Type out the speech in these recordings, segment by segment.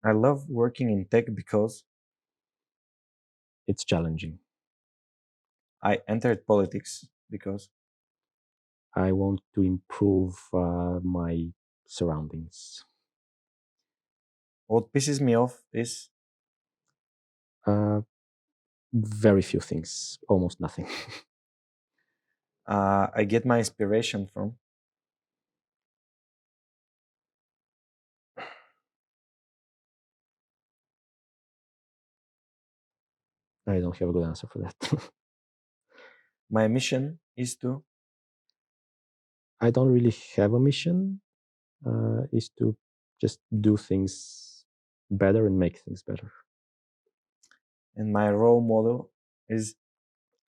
I love working in tech because It's challenging. I entered politics because I want to improve my surroundings. what pisses me off is Uh, Very few things, almost nothing. I get my inspiration from. I don't have a good answer for that. My mission is to, I don't really have a mission. Is to just do things better and make things better. and my role model is.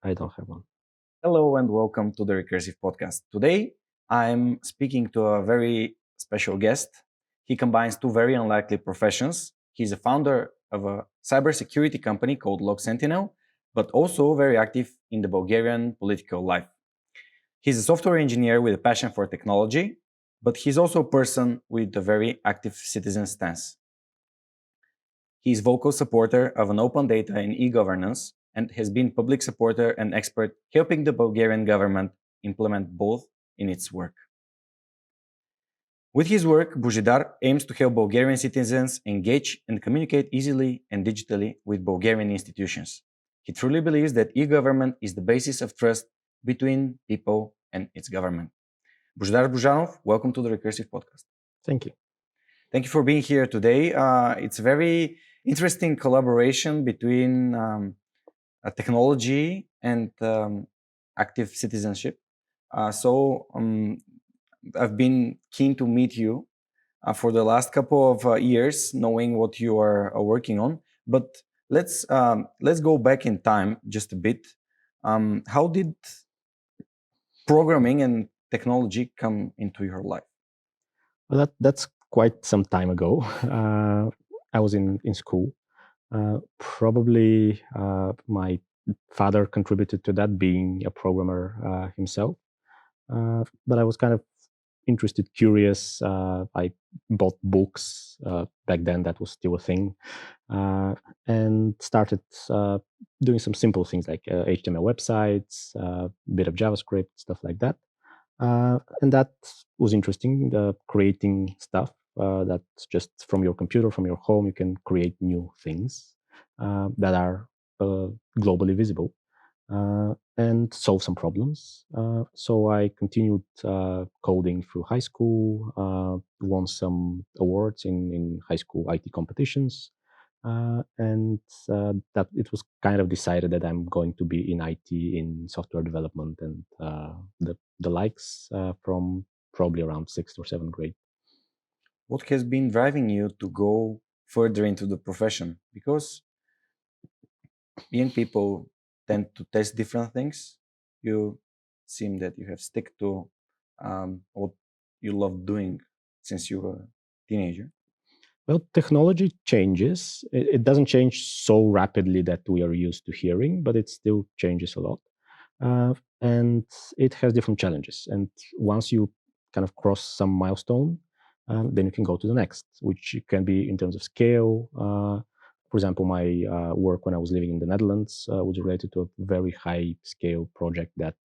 I don't have one. Hello and welcome to the Recursive podcast. Today, I'm speaking to a very special guest. He combines two very unlikely professions. He's a founder of a cybersecurity company called LogSentinel, but also very active in the Bulgarian political life. He's a software engineer with a passion for technology, but he's also a person with a very active citizen stance. He is vocal supporter of an open data and e-governance and has been public supporter and expert helping the Bulgarian government implement both in its work. With his work, Bozhidar aims to help Bulgarian citizens engage and communicate easily and digitally with Bulgarian institutions. He truly believes that e-government is the basis of trust between people and its government. Bozhidar Bozhanov, welcome to the Recursive Podcast. Thank you. Thank you for being here today. It's a very interesting collaboration between technology and active citizenship. So I've been keen to meet you for the last couple of years, knowing what you are working on. But let's go back in time just a bit. How did programming and technology come into your life? Well, that's quite some time ago. I was in school. Probably my father contributed to that, being a programmer himself. But I was kind of interested, curious. I bought books back then; that was still a thing, and started doing some simple things like HTML websites, a bit of JavaScript, stuff like that. And that was interesting. Creating stuff that's just from your computer, from your home, you can create new things that are globally visible and solve some problems. So I continued coding through high school, won some awards in high school IT competitions, and that it was kind of decided that I'm going to be in IT, in software development, and the likes from probably around sixth or seventh grade. What has been driving you to go further into the profession? Because young people tend to test different things. You seem that you have stick to what you love doing since you were a teenager. Well, technology changes. It doesn't change so rapidly that we are used to hearing, but it still changes a lot. And it has different challenges. And once you kind of cross some milestone, then you can go to the next, which can be in terms of scale. For example, my work when I was living in the Netherlands was related to a very high scale project that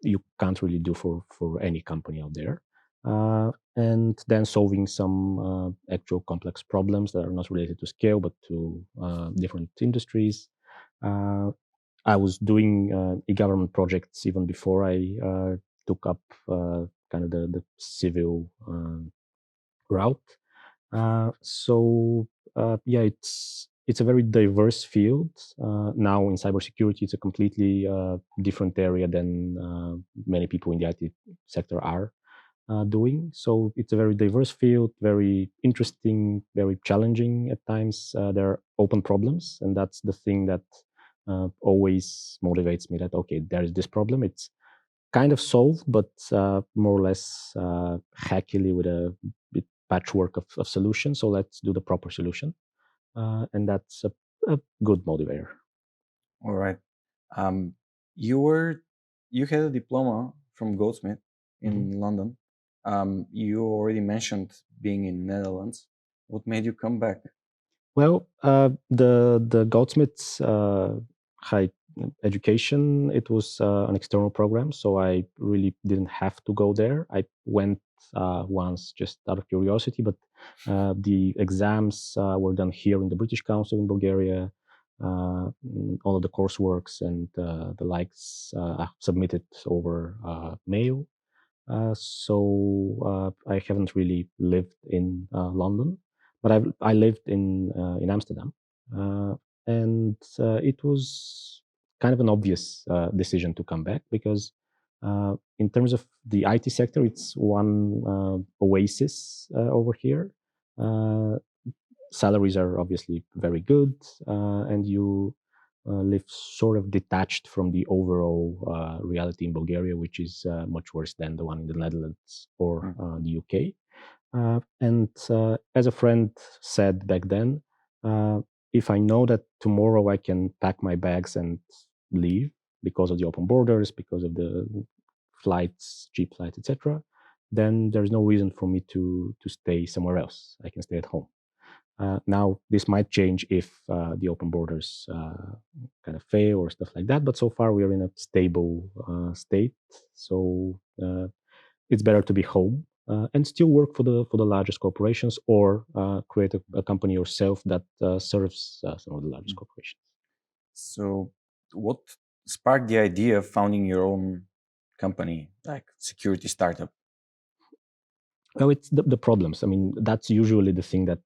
you can't really do for any company out there. And then solving some actual complex problems that are not related to scale but to different industries. Uh, I was doing e-government projects even before I took up kind of the civil route. So yeah, it's a very diverse field. Now in cybersecurity, it's a completely different area than many people in the IT sector are doing. So it's a very diverse field, very interesting, very challenging at times. There are open problems, and that's the thing that always motivates me. That okay, there is this problem. It's kind of solved, but more or less hackily with a bit patchwork of solutions. So let's do the proper solution, and that's a good motivator. All right. Um, you were you had a diploma from Goldsmith Mhm. in London. You already mentioned being in Netherlands. What made you come back? Well, the Goldsmiths high education, it was an external program, so I really didn't have to go there. I went once just out of curiosity, but the exams were done here in the British Council in Bulgaria. All of the courseworks and the likes are submitted over mail. I haven't really lived in London, but I lived in Amsterdam, and it was kind of an obvious decision to come back because in terms of the IT sector, it's one oasis over here. Uh, Salaries are obviously very good, and you live sort of detached from the overall reality in Bulgaria, which is much worse than the one in the Netherlands or Mm. the UK. And as a friend said back then, if I know that tomorrow I can pack my bags and leave because of the open borders, because of the flights, cheap flights, etc., then there's no reason for me to stay somewhere else. I can stay at home. Now, this might change if the open borders kind of fail or stuff like that, but so far we are in a stable state. So it's better to be home and still work for the largest corporations or create a company yourself that serves some of the largest Mm. corporations. So, what sparked the idea of founding your own company, like security startup? Well, it's the problems. I mean, that's usually the thing that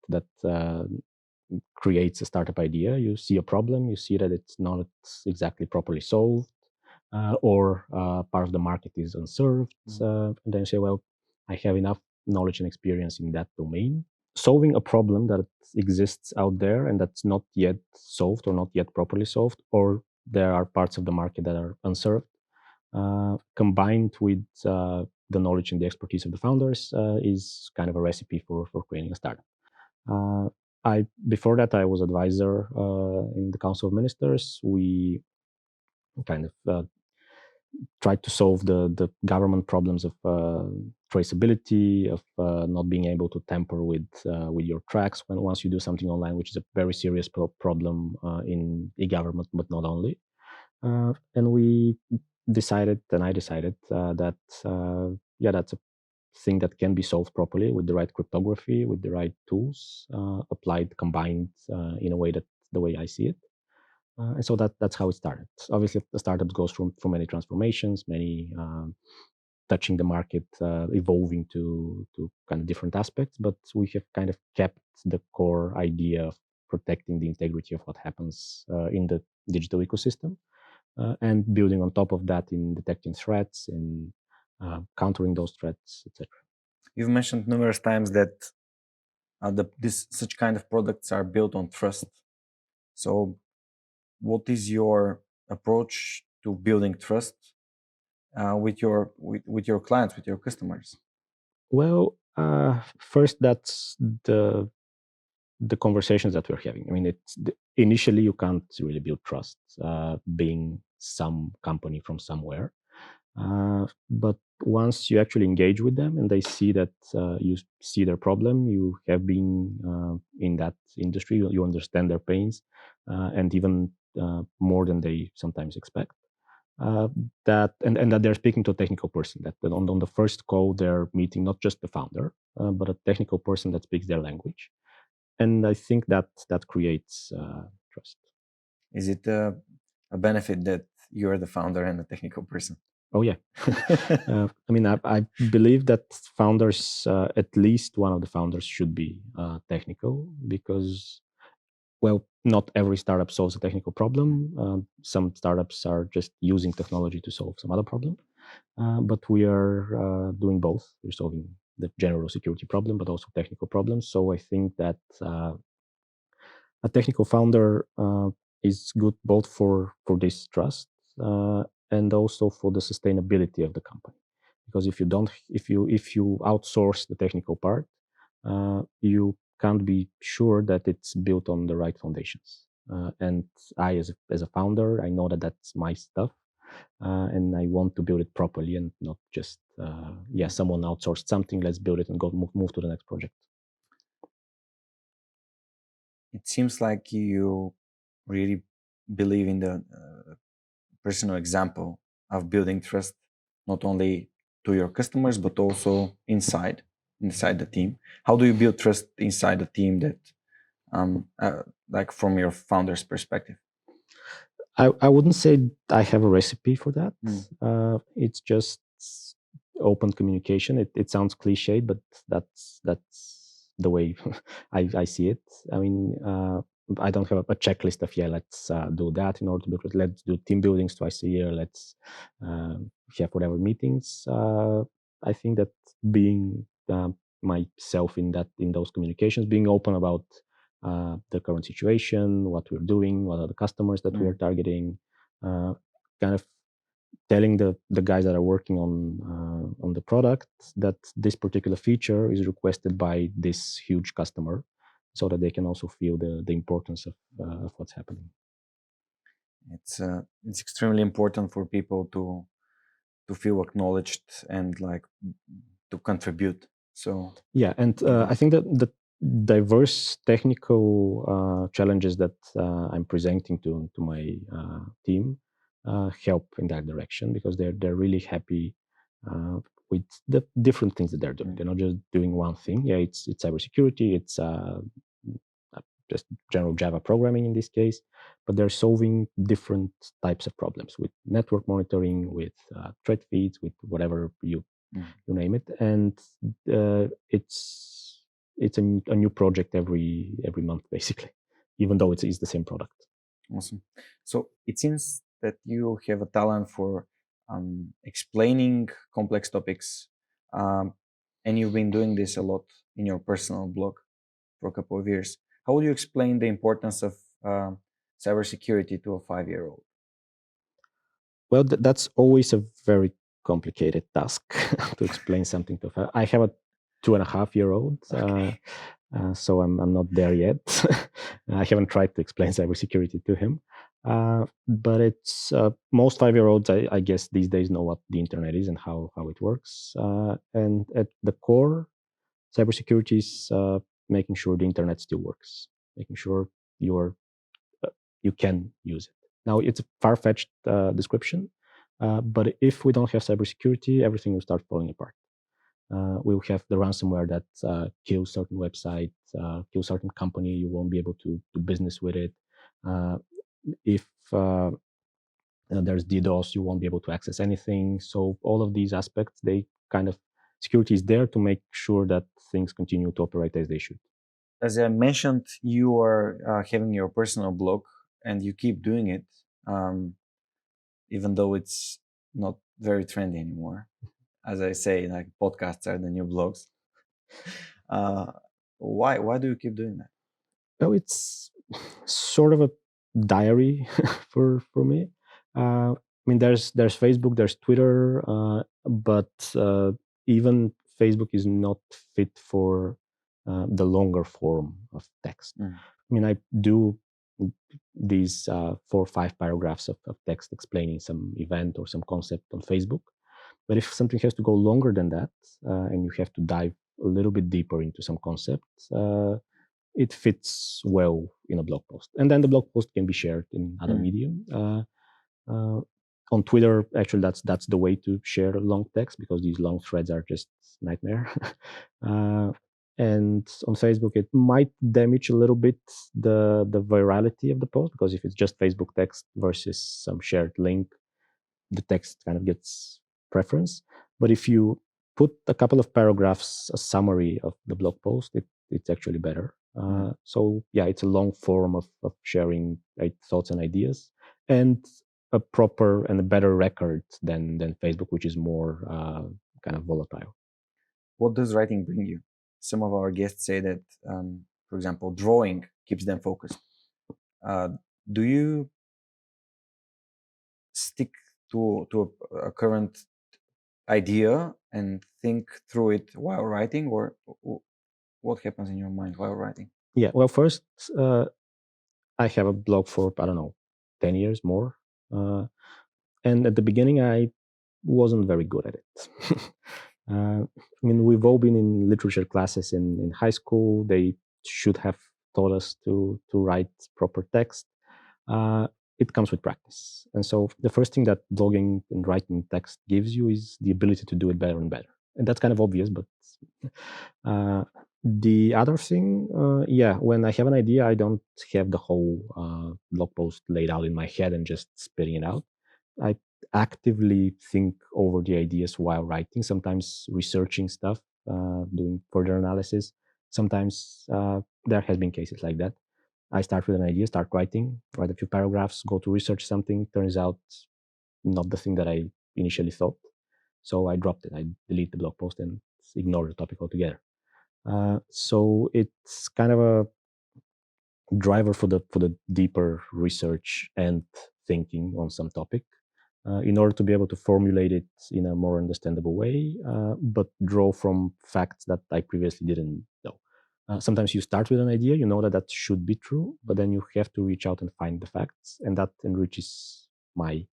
creates a startup idea. You see a problem, you see that it's not exactly properly solved, or part of the market is unserved, Mm. and then you say, well, I have enough knowledge and experience in that domain. Solving a problem that exists out there and that's not yet solved or not yet properly solved, or there are parts of the market that are unserved, combined with the knowledge and the expertise of the founders, is kind of a recipe for creating a startup. Uh, I Before that I was advisor in the Council of Ministers. We kind of tried to solve the government problems of traceability, of not being able to tamper with your tracks when once you do something online, which is a very serious problem in e-government, but not only. And we decided, and I decided that yeah, that's a thing that can be solved properly with the right cryptography, with the right tools applied, combined in a way that the way I see it. And so that's how it started. Obviously, the startup goes through many transformations, many touching the market, evolving to kind of different aspects. But we have kind of kept the core idea of protecting the integrity of what happens in the digital ecosystem, and building on top of that in detecting threats, in countering those threats, etc. You've mentioned numerous times that this such kind of products are built on trust. So, what is your approach to building trust with your clients, with your customers? Well, first, that's the conversations that we're having. I mean, initially you can't really build trust, being some company from somewhere. But once you actually engage with them and they see that you see their problem, you have been in that industry, you understand their pains, and even more than they sometimes expect. Uh, and that they're speaking to a technical person. That on the first call they're meeting not just the founder, but a technical person that speaks their language, and I think that creates trust. Is it a benefit that you're the founder and a technical person? Oh yeah, I mean I believe that founders, at least one of the founders, should be technical because, well, not every startup solves a technical problem. Some startups are just using technology to solve some other problem, but we are doing both. We're solving the general security problem, but also technical problems. So I think that a technical founder is good both for this trust and also for the sustainability of the company. Because if you outsource the technical part, you can't be sure that it's built on the right foundations. And I, as a founder, I know that that's my stuff, and I want to build it properly and not just yeah, someone outsourced something. Let's build it and go move to the next project. It seems like you really believe in the personal example of building trust, not only to your customers but also inside the team. How do you build trust inside the team that, like from your founder's perspective? I wouldn't say I have a recipe for that. Mm. It's just open communication. It sounds cliched, but that's the way I see it. I mean, I don't have a checklist of let's do that in order to build. Let's do team buildings twice a year. Let's have whatever meetings. I think that being myself in those communications, being open about the current situation, what we're doing, what are the customers that we are targeting, kind of telling the guys that are working on the product that this particular feature is requested by this huge customer, so that they can also feel the importance of what's happening. It's extremely important for people to feel acknowledged and like to contribute. So Yeah, and I think that the diverse technical challenges that I'm presenting to my team help in that direction, because they're really happy with the different things that they're doing. They're not just doing one thing. Yeah, it's cybersecurity, it's just general Java programming in this case, but they're solving different types of problems with network monitoring, with threat feeds, with whatever you name it, and it's a new project every month basically, even though it's the same product. awesome. So it seems that you have a talent for explaining complex topics, and you've been doing this a lot in your personal blog for a couple of years. How would you explain the importance of cybersecurity to a 5-year-old? Well, that's always a very complicated task to explain something to her. I have a 2.5-year-old, Okay. so I'm not there yet. I haven't tried to explain cybersecurity to him, but it's most 5-year-olds, I guess, these days know what the internet is and how it works. And at the core, cybersecurity is making sure the internet still works, making sure you're you can use it. Now, it's a far-fetched description, but if we don't have cybersecurity, everything will start falling apart. We will have the ransomware that kills certain websites, kills certain company. You won't be able to do business with it. If there's DDoS, you won't be able to access anything. So all of these aspects, they kind of security is there to make sure that things continue to operate as they should. As I mentioned, you are having your personal blog and you keep doing it, um, even though it's not very trendy anymore. As I say, like podcasts are the new blogs. Uh, why do you keep doing that? Well, it's sort of a diary for me. I mean, there's Facebook, there's Twitter, but even Facebook is not fit for the longer form of text. I mean, I do these 4 or 5 paragraphs of text explaining some event or some concept on Facebook. But if something has to go longer than that, and you have to dive a little bit deeper into some concepts, it fits well in a blog post. And then the blog post can be shared in other medium. Uh, on Twitter, actually, that's the way to share long text, because these long threads are just nightmare. And on Facebook, it might damage a little bit the virality of the post, because if it's just Facebook text versus some shared link, the text kind of gets preference. But if you put a couple of paragraphs, a summary of the blog post, it's actually better. So yeah, it's a long form of sharing thoughts and ideas, and a proper and a better record than Facebook, which is more kind of volatile. What does writing bring you? Some of our guests say that, for example, drawing keeps them focused. Do you stick to a current idea and think through it while writing, or what happens in your mind while writing? Yeah, well, first, I have a blog for, I don't know, 10 years more. And at the beginning, I wasn't very good at it. I mean, we've all been in literature classes in high school. They should have taught us to write proper text. It comes with practice. And so the first thing that blogging and writing text gives you is the ability to do it better and better. And that's kind of obvious, but the other thing, when I have an idea, I don't have the whole blog post laid out in my head and just spitting it out. I actively think over the ideas while writing, sometimes researching stuff, doing further analysis. Sometimes there has been cases like that. I start with an idea, start writing, write a few paragraphs, go to research something, turns out not the thing that I initially thought. So I dropped it. I delete the blog post and ignore the topic altogether. So it's kind of a driver for the deeper research and thinking on some topic in order to be able to formulate it in a more understandable way, but draw from facts that I previously didn't know. Sometimes you start with an idea, you know that should be true, but then you have to reach out and find the facts, and that enriches my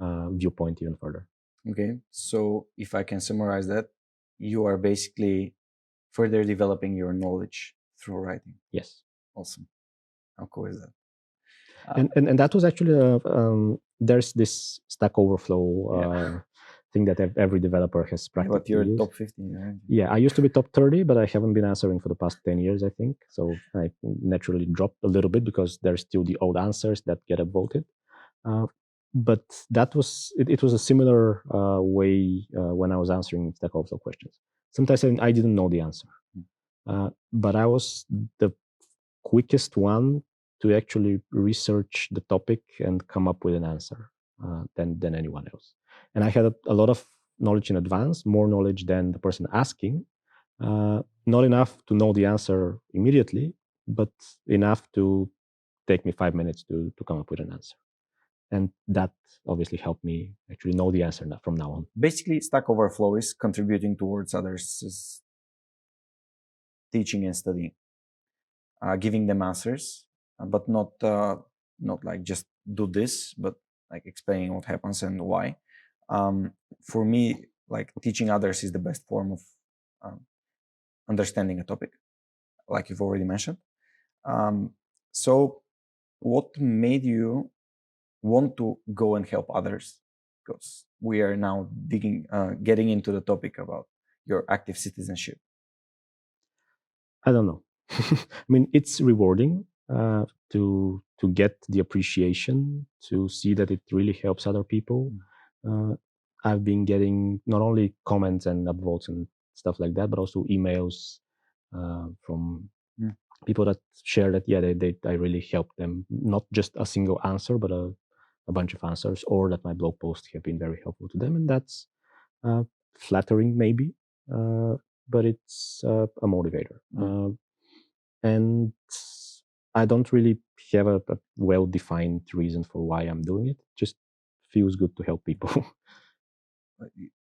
viewpoint even further. Okay, so if I can summarize that, you are basically further developing your knowledge through writing. Yes. Awesome. How cool is that? And that was actually there's this Stack Overflow thing that every developer has practically but you're used. top 15, right? Yeah, I used to be top 30, but I haven't been answering for the past 10 years, I think. So I naturally dropped a little bit because there's still the old answers that get upvoted. But that was it was a similar way when I was answering Stack Overflow questions. Sometimes I didn't know the answer, but I was the quickest one to actually research the topic and come up with an answer than anyone else. And I had a lot of knowledge in advance, more knowledge than the person asking. Not enough to know the answer immediately, but enough to take me 5 minutes to come up with an answer. And that obviously helped me actually know the answer from now on. Basically, Stack Overflow is contributing towards others' teaching and studying, giving them answers, but not like just do this, but like explaining what happens and why. For me, like teaching others is the best form of understanding a topic, like you've already mentioned. So, what made you want to go and help others? Because we are now getting into the topic about your active citizenship. I don't know. I mean, it's rewarding to get the appreciation, to see that it really helps other people. I've been getting not only comments and upvotes and stuff like that, but also emails from people that share that I really helped them. Not just a single answer, but a bunch of answers, or that my blog posts have been very helpful to them, and that's flattering maybe, but it's a motivator. And I don't really have a well-defined reason for why I'm doing it. Just feels good to help people.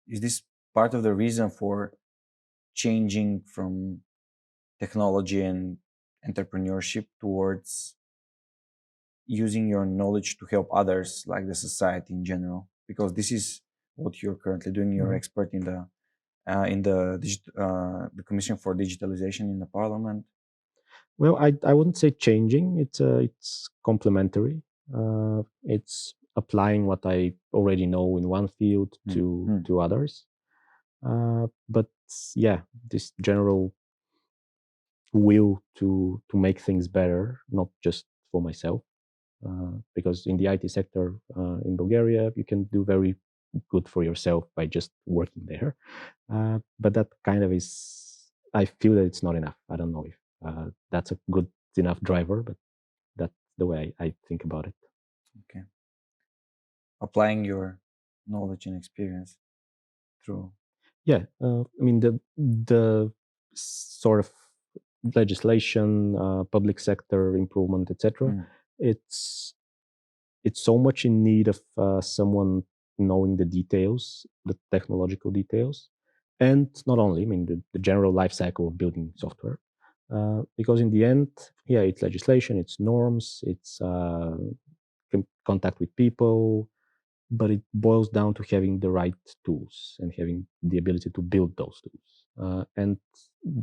Is this part of the reason for changing from technology and entrepreneurship towards using your knowledge to help others, like the society in general? Because this is what you're currently doing. You're expert in the Commission for Digitalization in the Parliament. Well, I wouldn't say changing. It's complementary. It's applying what I already know in one field to others. But yeah, this general will to make things better, not just for myself, because in the IT sector in Bulgaria, you can do very good for yourself by just working there. But that kind of is, I feel that it's not enough. I don't know if that's a good enough driver, but that's the way I think about it. Okay. Applying your knowledge and experience through. Yeah, I mean the sort of legislation, public sector improvement, etc. It's so much in need of someone knowing the details, the technological details, and not only, I mean, the general life cycle of building software. Because in the end, yeah, it's legislation, it's norms, it's contact with people, but it boils down to having the right tools and having the ability to build those tools. And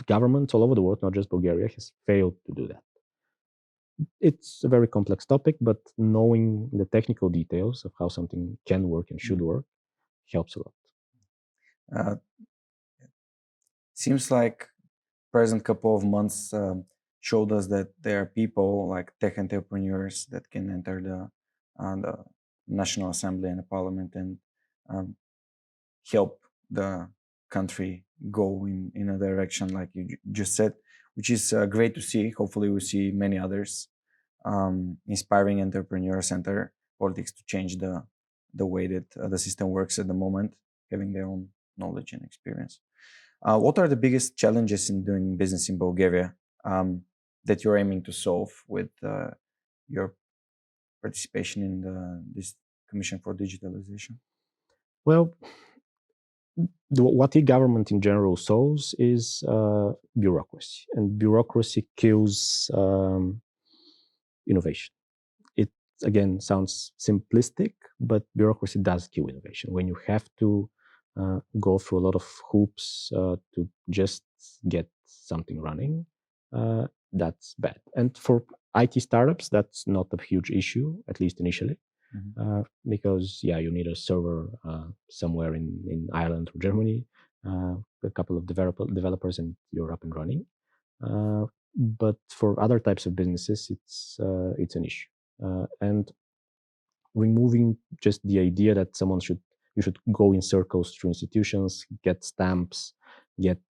governments all over the world, not just Bulgaria, has failed to do that. it's a very complex topic, but knowing the technical details of how something can work and should work helps a lot. Uh, Seems like present couple of months showed us that there are people like tech entrepreneurs that can enter the National Assembly and the Parliament and um, help the country go in a direction like you just said, which is great to see. Hopefully, we see many others inspiring entrepreneur center politics to change the way that the system works at the moment, having their own knowledge and experience. What are the biggest challenges in doing business in Bulgaria that you're aiming to solve with your participation in this Commission for Digitalization? Well, what e-government in general solves is bureaucracy, and bureaucracy kills innovation. It again sounds simplistic, but bureaucracy does kill innovation. When you have to go through a lot of hoops to just get something running, that's bad. And for IT startups, that's not a huge issue, at least initially. Because you need a server somewhere in Ireland or Germany, a couple of developers, and you're up and running. But for other types of businesses, it's an issue. And removing just the idea that you should go in circles through institutions, get stamps, get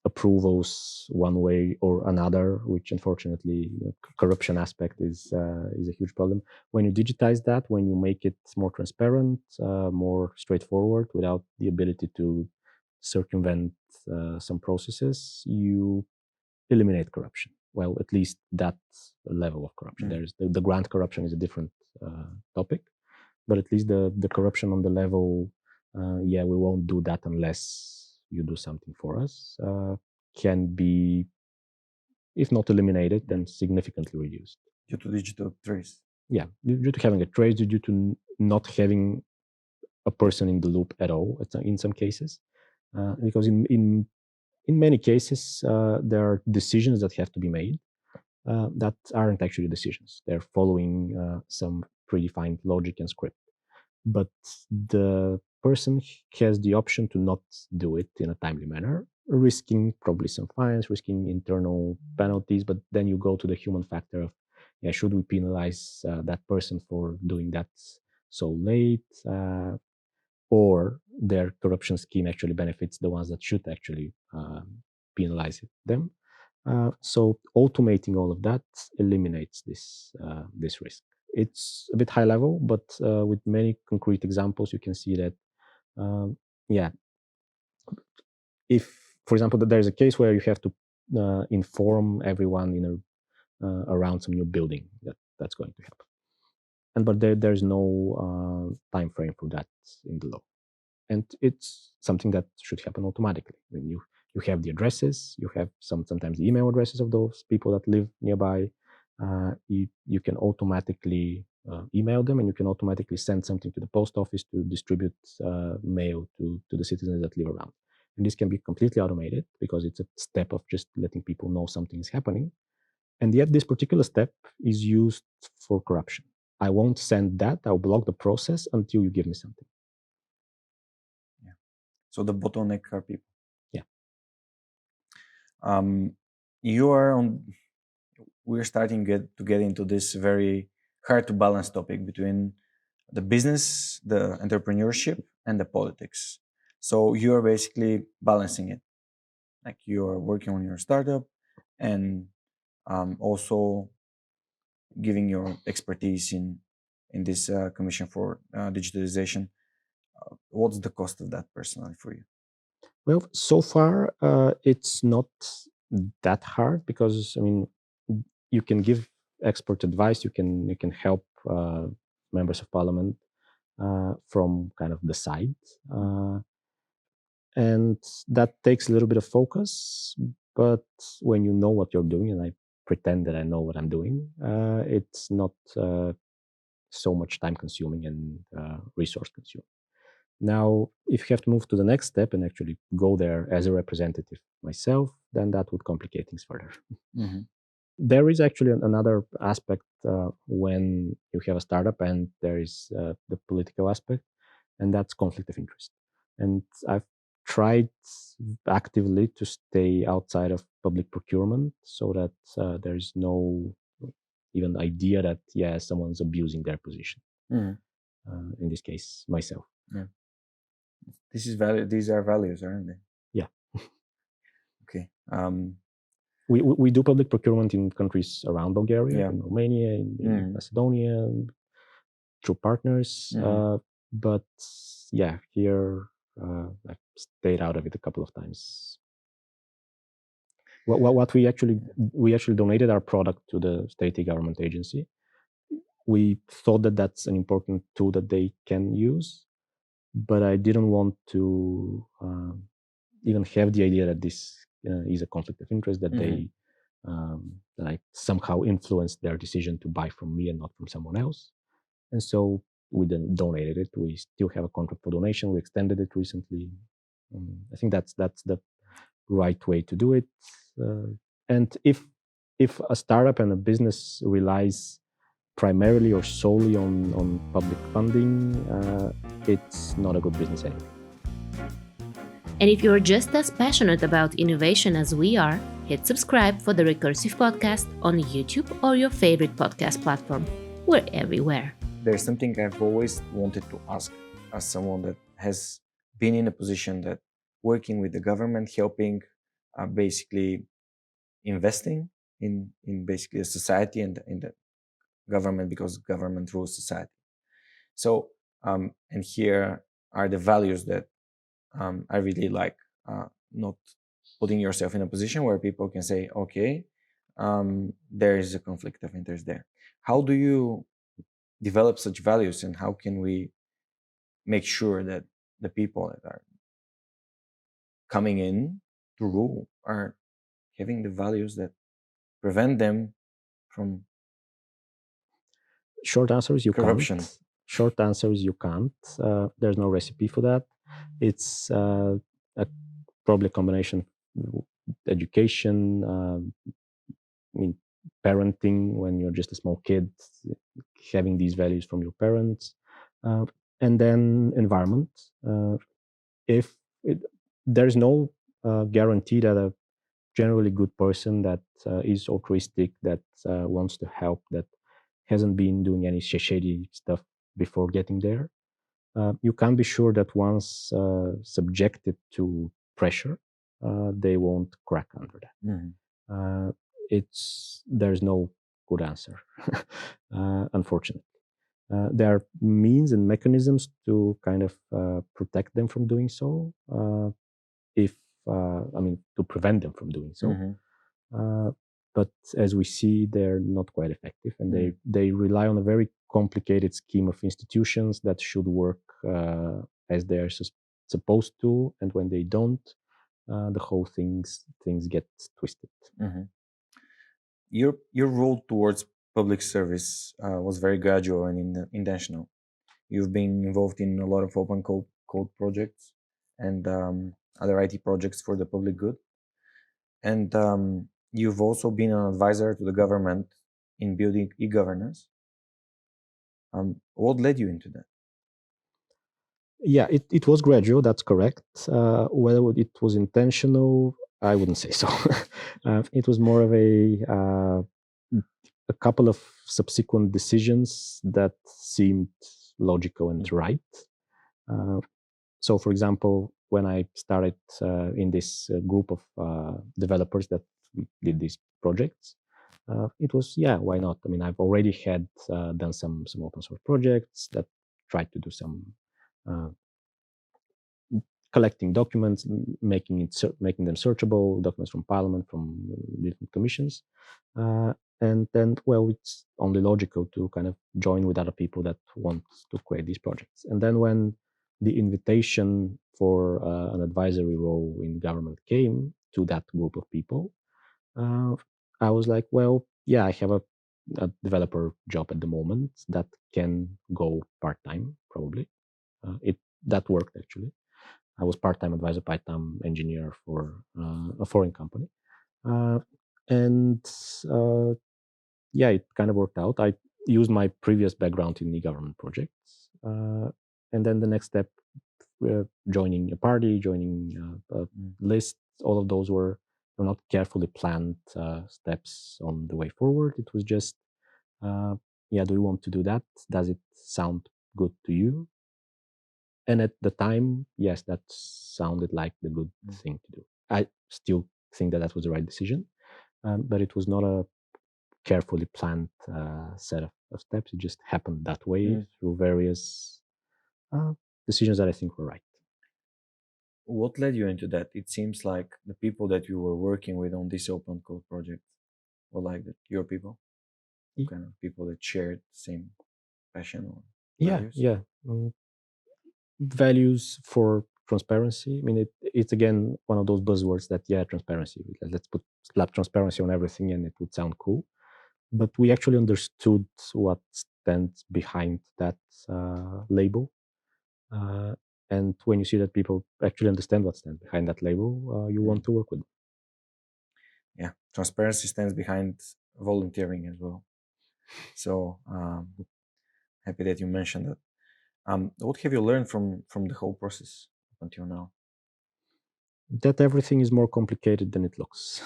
approvals one way or another, which unfortunately corruption aspect is a huge problem. When you digitize that, when you make it more transparent, more straightforward, without the ability to circumvent some processes, you eliminate corruption. Well, at least that level of corruption. There's the grant corruption is a different topic, but at least the corruption on the level, we won't do that unless you do something for us, can be, if not eliminated, then significantly reduced. Due to digital trace. Yeah, due to having a trace, due to not having a person in the loop at all in some cases, because in many cases there are decisions that have to be made that aren't actually decisions. They're following some predefined logic and script. But the person has the option to not do it in a timely manner, risking probably some fines, risking internal penalties. But then you go to the human factor of, should we penalize that person for doing that so late? Or their corruption scheme actually benefits the ones that should actually penalize them. So automating all of that eliminates this risk. It's a bit high level, but with many concrete examples, you can see that, if, for example, that there's a case where you have to inform everyone around some new building that's going to happen, but there's no time frame for that in the law, and it's something that should happen automatically. When you have the addresses, you have sometimes the email addresses of those people that live nearby. You can automatically email them, and you can automatically send something to the post office to distribute mail to the citizens that live around. And this can be completely automated because it's a step of just letting people know something is happening. And yet this particular step is used for corruption. I won't send that. I'll block the process until you give me something. Yeah. So the bottleneck are people. Yeah. We're starting to get into this very hard to balance topic between the business, the entrepreneurship, and the politics. So you're basically balancing it. Like you're working on your startup and also giving your expertise in this Commission for Digitalization. What's the cost of that personally for you? Well, so far it's not that hard because you can give expert advice. You can help members of parliament from kind of the side, and that takes a little bit of focus. But when you know what you're doing, and I pretend that I know what I'm doing, it's not so much time consuming and resource consuming. Now, if you have to move to the next step and actually go there as a representative myself, then that would complicate things further. There is actually another aspect when you have a startup, and there is the political aspect, and that's conflict of interest. And I've tried actively to stay outside of public procurement so that there is no even idea that someone's abusing their position. Mhm. In this case, myself. Yeah. This is value. These are values, aren't they? Yeah. Okay. We do public procurement in countries around Bulgaria, Yeah. in Romania, in Macedonia, through partners. But yeah, here I've stayed out of it a couple of times. What we actually donated our product to the state government agency. We thought that that's an important tool that they can use, but I didn't want to even have the idea that this is a conflict of interest, that they that I somehow influenced their decision to buy from me and not from someone else. And so we then donated it. We still have a contract for donation. We extended it recently. I think that's the right way to do it. And if a startup and a business relies primarily or solely on public funding, it's not a good business anyway. And if you're just as passionate about innovation as we are, hit subscribe for the Recursive podcast on YouTube or your favorite podcast platform. We're everywhere. There's something I've always wanted to ask as someone that has been in a position that working with the government, helping basically investing in basically a society and in the government, because government rules society. So and here are the values that I really like, not putting yourself in a position where people can say, okay, there is a conflict of interest there. How do you develop such values, and how can we make sure that the people that are coming in to rule are having the values that prevent them from Short answer is you corruption? can't. Short answer is you can't. There's no recipe for that. It's a probably a combination of education, I mean, parenting when you're just a small kid, having these values from your parents, and then environment. If it, there's no guarantee that a generally good person that is altruistic, that wants to help, that hasn't been doing any shady stuff before getting there, you can be sure that once subjected to pressure, they won't crack under that. There's no good answer, unfortunately. There are means and mechanisms to kind of protect them from doing so, if to prevent them from doing so. But as we see, they're not quite effective, and they rely on a very complicated scheme of institutions that should work as they're supposed to, and when they don't, the whole things get twisted. Your role towards public service was very gradual and intentional. You've been involved in a lot of open code projects and other IT projects for the public good. And you've also been an advisor to the government in building e-governance. What led you into that? Yeah, it was gradual, that's correct. Whether it was intentional, I wouldn't say so. It was more of a couple of subsequent decisions that seemed logical and right. So, for example, when I started in this group of developers that did these projects, it was, why not? I mean, I've already had done some open source projects that tried to do some collecting documents, making them searchable, documents from Parliament, from different commissions, and then, well, it's only logical to kind of join with other people that want to create these projects. And then when the invitation for an advisory role in government came to that group of people, I was like, well, I have a developer job at the moment that can go part-time, probably. That worked, actually. I was part-time advisor, part-time engineer for a foreign company. And yeah, it kind of worked out. I used my previous background in e-government projects. And then the next step, joining a party, joining a list, all of those were not carefully planned steps on the way forward. It was just, yeah, do you want to do that? Does it sound good to you? And at the time, yes, that sounded like the good thing to do. I still think that was the right decision, but it was not a carefully planned set of steps. It just happened that way through various decisions that I think were right. What led you into that? It seems like the people that you were working with on this open code project were like your people, kind of people that shared the same passion or values. Yeah. Values for transparency. I mean, it's again one of those buzzwords that, yeah, transparency. Let's slap transparency on everything, and it would sound cool. But we actually understood what stands behind that label. And when you see that people actually understand what stands behind that label, you want to work with them. Yeah, transparency stands behind volunteering as well. So happy that you mentioned that. What have you learned from the whole process up until now? That everything is more complicated than it looks.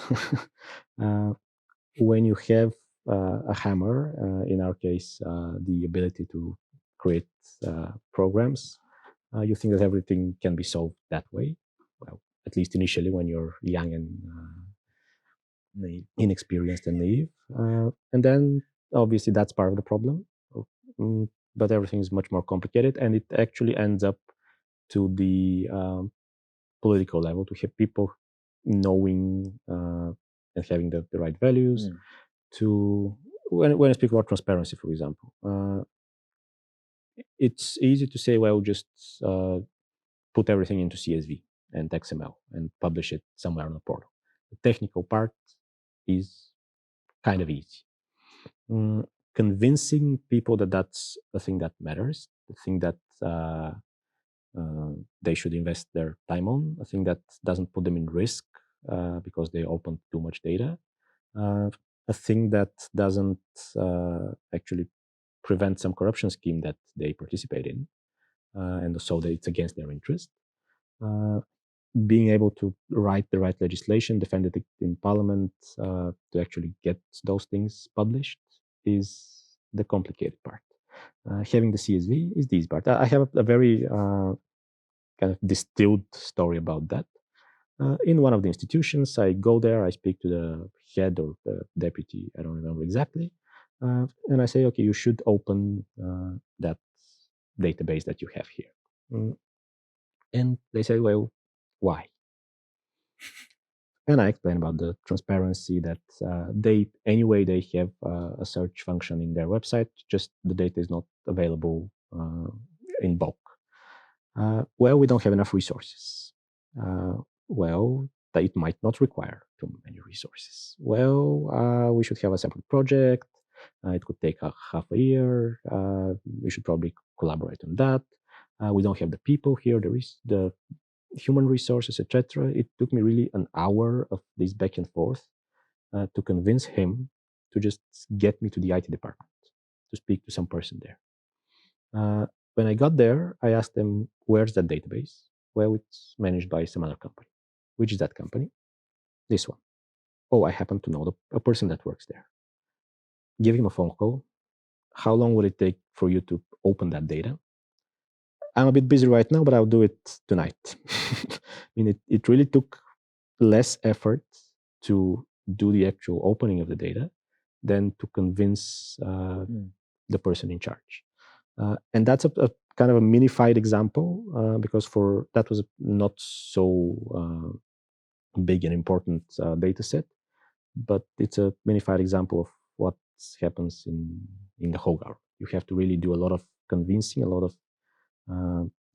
When you have a hammer, in our case, the ability to create programs, you think that everything can be solved that way. Well, at least initially, when you're young and inexperienced and naive. And then, obviously, that's part of the problem. But everything is much more complicated, and it actually ends up to the political level, to have people knowing and having the right values. To when I speak about transparency, for example, it's easy to say, well, just put everything into CSV and XML and publish it somewhere on a portal. The technical part is kind of easy. Convincing people that that's the thing that matters, the thing that they should invest their time on, a thing that doesn't put them in risk because they open too much data, a thing that doesn't actually prevent some corruption scheme that they participate in, and so that it's against their interest. Being able to write the right legislation, defend it in parliament, to actually get those things published is the complicated part. Having the CSV is the easy part. I have a very kind of distilled story about that. In one of the institutions, I go there, I speak to the head or the deputy, I don't remember exactly, and I say, okay, you should open that database that you have here. And they say, well, why? And I explain about the transparency that they have a search function in their website, just the data is not available in bulk. Well, we don't have enough resources. Well, that it might not require too many resources. Well, we should have a separate project. It could take half a year. We should probably collaborate on that. We don't have the people here. There is the human resources, etc. It took me really an hour of this back and forth to convince him to just get me to the IT department to speak to some person there. When I got there, I asked them, where's that database? Well, it's managed by some other company. Which is that company? This one. Oh, I happen to know a person that works there. Give him a phone call. How long would it take for you to open that data? I'm a bit busy right now, but I'll do it tonight. I mean, it really took less effort to do the actual opening of the data than to convince the person in charge. And that's a kind of a minified example because that was not so big and important data set, but it's a minified example of what happens in the whole government. You have to really do a lot of convincing, a lot of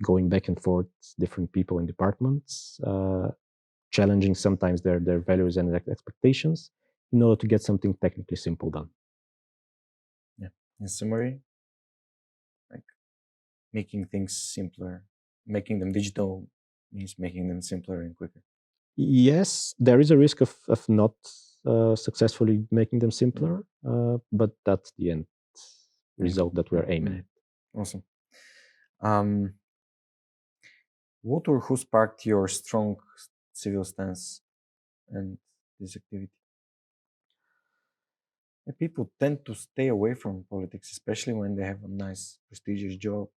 going back and forth, different people in departments, challenging sometimes their values and expectations in order to get something technically simple done. Yeah. In summary, like making things simpler, making them digital means making them simpler and quicker. Yes, there is a risk of not successfully making them simpler, but that's the end result that we're aiming at. Awesome. What or who sparked your strong civil stance and this activity? People tend to stay away from politics, especially when they have a nice, prestigious job.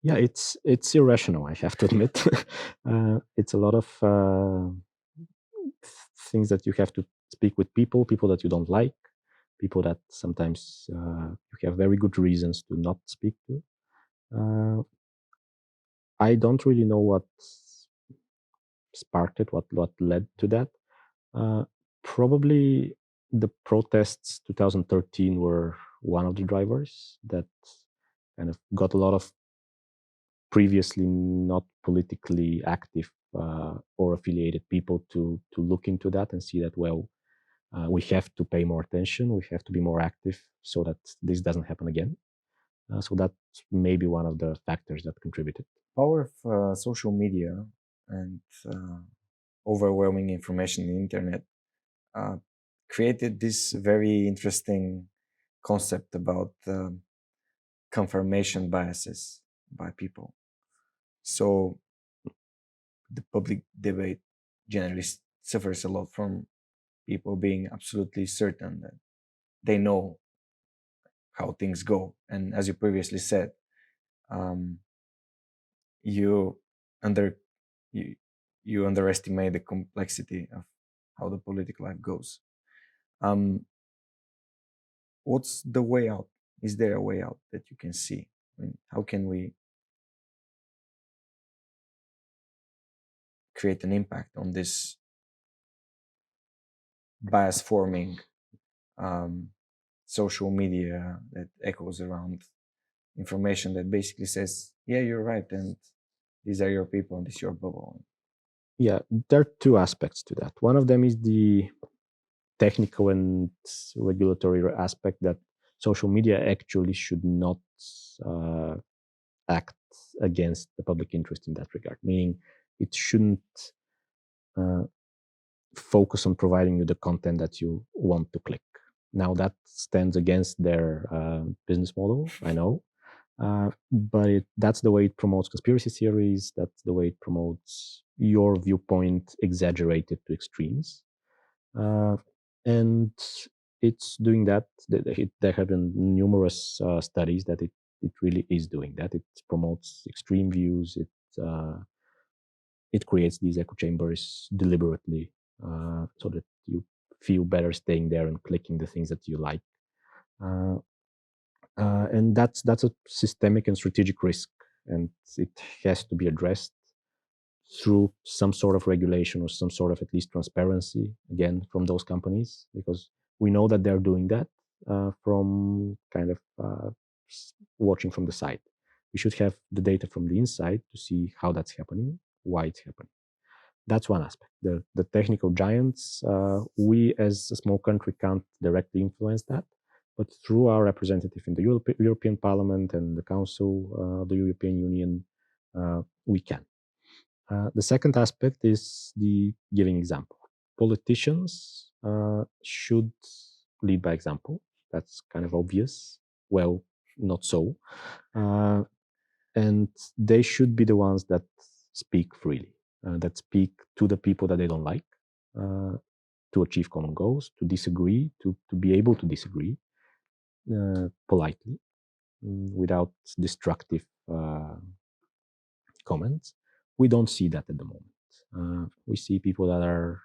Yeah, it's irrational, I have to admit. It's a lot of things that you have to speak with people that you don't like, people that sometimes you have very good reasons to not speak to. I don't really know what sparked it, what led to that. Probably the protests 2013 were one of the drivers that kind of got a lot of previously not politically active or affiliated people to look into that and see that, well, we have to pay more attention, we have to be more active so that this doesn't happen again. So that's maybe one of the factors that contributed. Power of social media and overwhelming information in the internet created this very interesting concept about confirmation biases by people. So the public debate generally suffers a lot from people being absolutely certain that they know how things go. And as you previously said, you under you underestimate the complexity of how the political life goes. What's the way out? Is there a way out that you can see? I mean, how can we create an impact on this bias forming social media that echoes around information that basically says, yeah, you're right, and these are your people and this is your bubble? Yeah, there are two aspects to that. One of them is the technical and regulatory aspect that social media actually should not act against the public interest in that regard, meaning it shouldn't focus on providing you the content that you want to click. Now that stands against their business model, I know, but that's the way it promotes conspiracy theories. That's the way it promotes your viewpoint exaggerated to extremes, and it's doing that. There have been numerous studies that it really is doing that. It promotes extreme views. It creates these echo chambers deliberately so that you feel better staying there and clicking the things that you like. And that's a systemic and strategic risk, and it has to be addressed through some sort of regulation or some sort of at least transparency, again, from those companies, because we know that they're doing that from kind of watching from the side. We should have the data from the inside to see how that's happening, why it's happening. That's one aspect. The technical giants, we as a small country can't directly influence that, but through our representative in the European Parliament and the Council, the European Union, we can. The second aspect is the giving example. Politicians should lead by example. That's kind of obvious. Well, not so. And they should be the ones that speak freely, that speak to the people that they don't like, to achieve common goals, to disagree, to be able to disagree politely, without destructive comments. We don't see that at the moment. We see people that are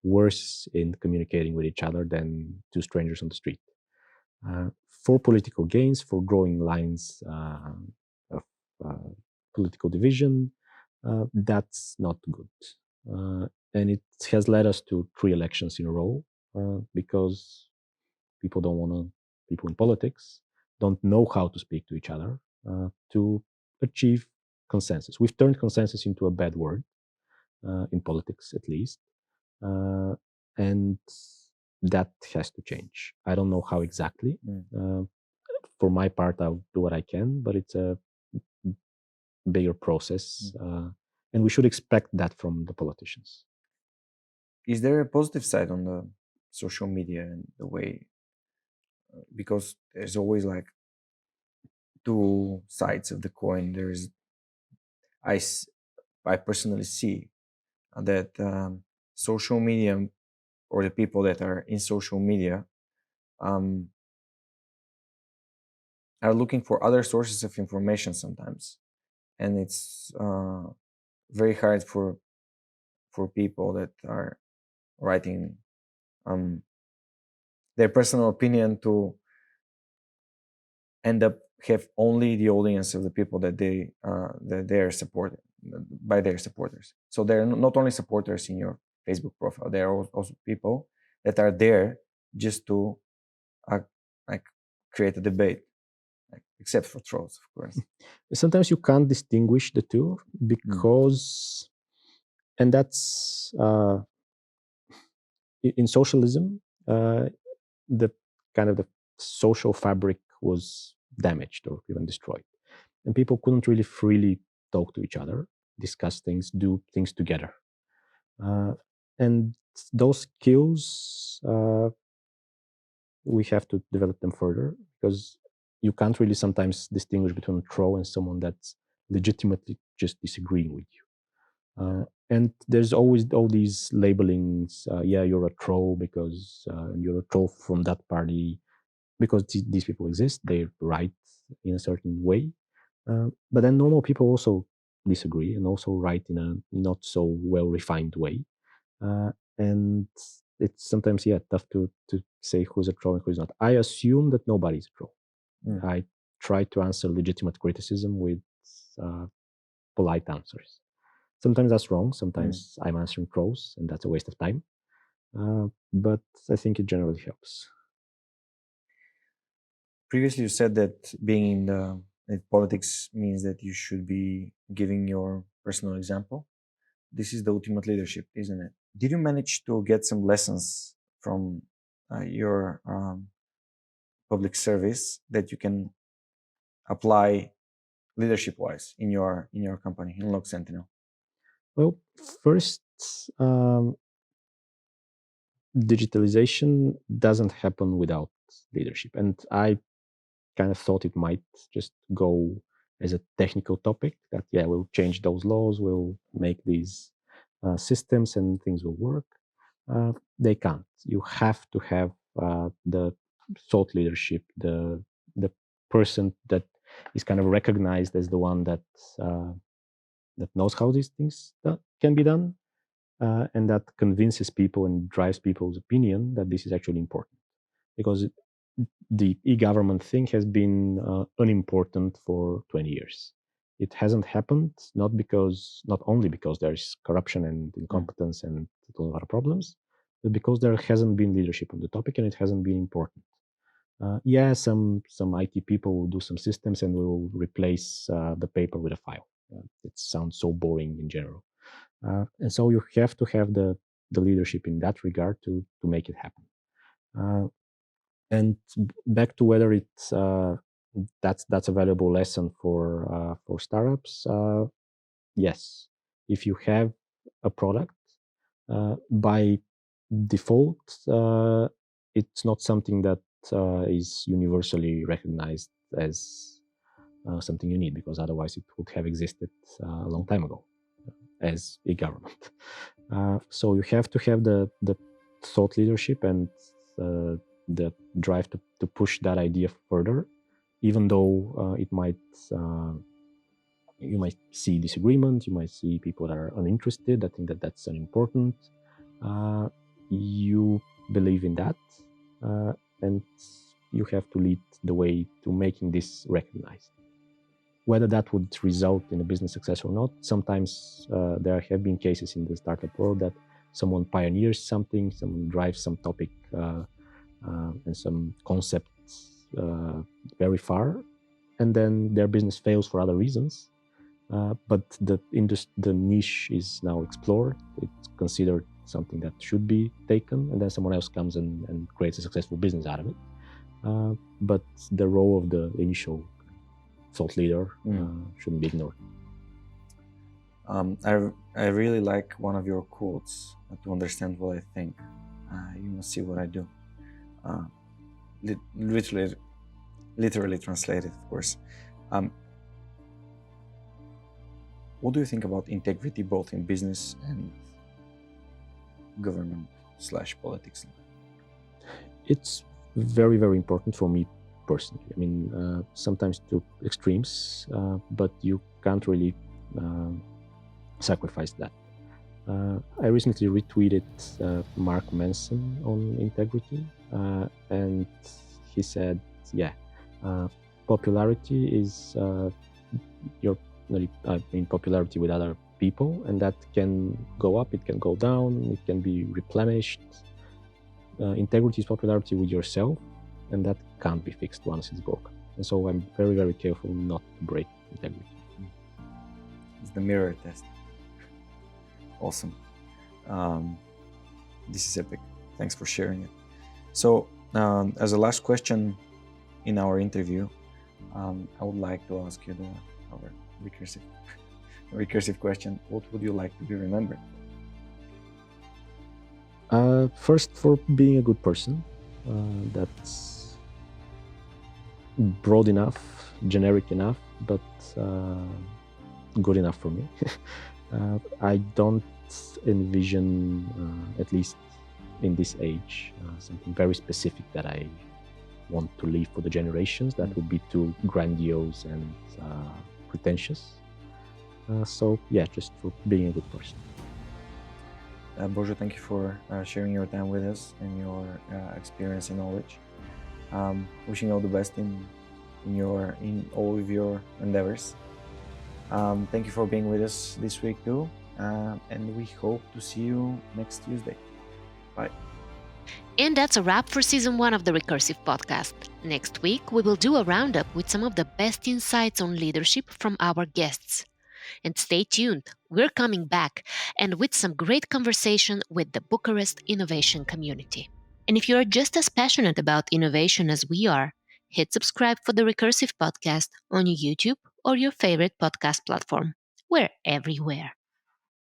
worse in communicating with each other than two strangers on the street. For political gains, for growing lines of political division, that's not good. And it has led us to 3 elections in a row because people in politics don't know how to speak to each other to achieve consensus. We've turned consensus into a bad word in politics, at least. And that has to change. I don't know how exactly. For my part, I'll do what I can, but it's a bigger process. And we should expect that from the politicians. Is there a positive side on the social media and the way, because there's always like two sides of the coin. There's I I personally see that social media, or the people that are in social media, um, are looking for other sources of information sometimes, and it's very hard for people that are writing their personal opinion to end up have only the audience of the people that they are supported by their supporters. So they're not only supporters in your Facebook profile, there are also people that are there just to like create a debate, like, except for trolls, of course. Sometimes you can't distinguish the two because, and that's in socialism, the kind of the social fabric was damaged or even destroyed, and people couldn't really freely talk to each other, discuss things, do things together, and those skills we have to develop them further, because you can't really sometimes distinguish between a troll and someone that's legitimately just disagreeing with you. And there's always all these labelings. Yeah, you're a troll because you're a troll from that party, because these people exist. They write in a certain way. But then normal people also disagree and also write in a not so well refined way. And it's sometimes, yeah, tough to say who's a troll and who's not. I assume that nobody's a troll. I try to answer legitimate criticism with polite answers. Sometimes that's wrong. Sometimes I'm answering trolls, and that's a waste of time. But I think it generally helps. Previously, you said that being in politics means that you should be giving your personal example. This is the ultimate leadership, isn't it? Did you manage to get some lessons from your public service that you can apply leadership-wise in your company, in LogSentinel? Well, first, digitalization doesn't happen without leadership, and I kind of thought it might just go as a technical topic that, yeah, we'll change those laws, we'll make these systems and things will work. They can't. You have to have the thought leadership, the person that is kind of recognized as the one that knows how these things can be done, and that convinces people and drives people's opinion that this is actually important. Because the e-government thing has been unimportant for 20 years. It hasn't happened not only because there's corruption and incompetence and a lot of problems, but because there hasn't been leadership on the topic and it hasn't been important. Yeah, some IT people will do some systems and will replace the paper with a file. It sounds so boring in general, and so you have to have the leadership in that regard to make it happen. And back to whether it's that's a valuable lesson for startups. Yes, if you have a product, by default, it's not something that is universally recognized as something you need, because otherwise it would have existed a long time ago as a government. So you have to have the thought leadership and the drive to push that idea further, even though it might you might see disagreement, you might see people that are uninterested. I think that that's unimportant. You believe in that, and you have to lead the way to making this recognized. Whether that would result in a business success or not, sometimes there have been cases in the startup world that someone pioneers something, someone drives some topic and some concept very far, and then their business fails for other reasons. But the niche is now explored. It's considered something that should be taken, and then someone else comes and creates a successful business out of it. But the role of the initial thought leader shouldn't be ignored. I really like one of your quotes to understand what I think. You must see what I do. Literally translated, of course. What do you think about integrity both in business and government/politics? It's very, very important for me personally. I mean, sometimes to extremes, but you can't really sacrifice that. I recently retweeted Mark Manson on integrity, and he said, yeah, popularity is your popularity with other people, and that can go up, it can go down, it can be replenished. Integrity is popularity with yourself, and that can't be fixed once it's broken. And so I'm very, very careful not to break integrity. It's the mirror test. Awesome. This is epic. Thanks for sharing it. So, as a last question in our interview, I would like to ask you our recursive question. What would you like to be remembered? First, for being a good person. That's broad enough, generic enough, but good enough for me. I don't envision, at least in this age, something very specific that I want to leave for the generations. That would be too grandiose and pretentious. So yeah, just for being a good person. Bojo, thank you for sharing your time with us and your experience and knowledge. Wishing you all the best in all of your endeavors. Thank you for being with us this week too, and we hope to see you next Tuesday. Bye. And that's a wrap for Season 1 of the Recursive Podcast. Next week, we will do a roundup with some of the best insights on leadership from our guests. And stay tuned, we're coming back, and with some great conversation with the Bucharest innovation community. And if you're just as passionate about innovation as we are, hit subscribe for the Recursive Podcast on YouTube or your favorite podcast platform. We're everywhere.